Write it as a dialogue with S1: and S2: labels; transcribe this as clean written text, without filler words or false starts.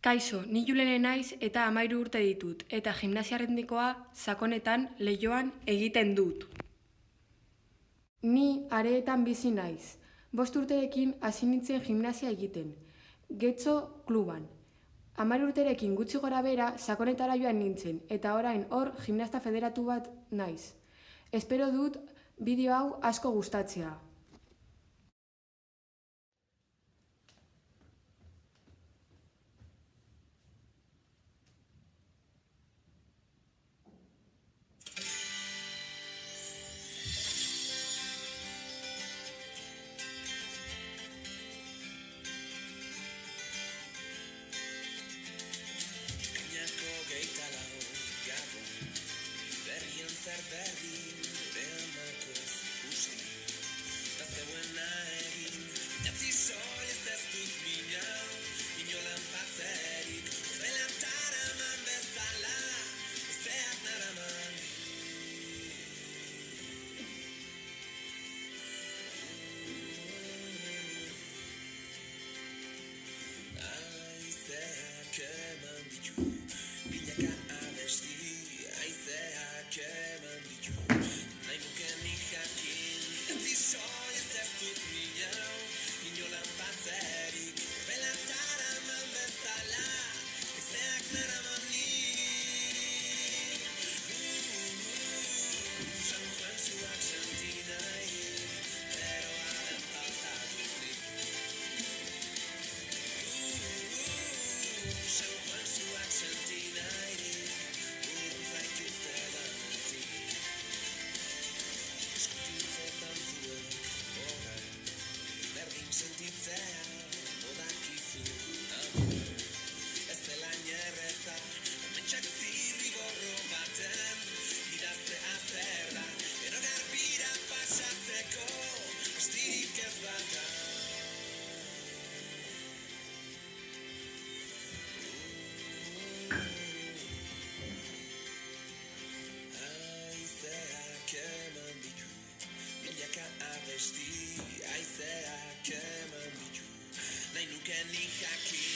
S1: Kaixo, ni Julene naiz eta 13 urte ditut, eta gimnasia erritmikoa sakonetan Leioan egiten dut. Ni Areetan bizi naiz. 5 urterekin hasi nintzen gimnasia egiten, Getxo kluban. 10 urterekin gutxi gorabehera sakonetara joan nintzen, eta orain hor gimnasta federatu bat naiz. Espero dut bideo hau asko gustatzea.
S2: Berrian zer berdin, gure amakoz usti, eta zeuena egin, itatzi soilez ez dut minau, inolan batzerik, horrela taraman bezala, ezeak naraman. Aizeak eman ditu, bilaka abesti, aizeak eman ditu, nahi nuke nik jakin, itatzi soilez ez dut minau, inolan batzerik, horrela taraman bezala, ezeak naraman nik. San Juanzuak senti nahi, pero haren faltatu nik. San Juanzuak senti nahi, urrun zaituzte danetik. Eskutitzetan zuen, orain, berdin sentitzea, modakizu, amor. Ez dela inerreza, ametsak zirrigorro baten, idaztea zer da, ero garbira pasatzeko, astirik ez bata. Aizeak eman ditu, milaka abesti, aizeak eman ditu, nahi nuke nik jakin.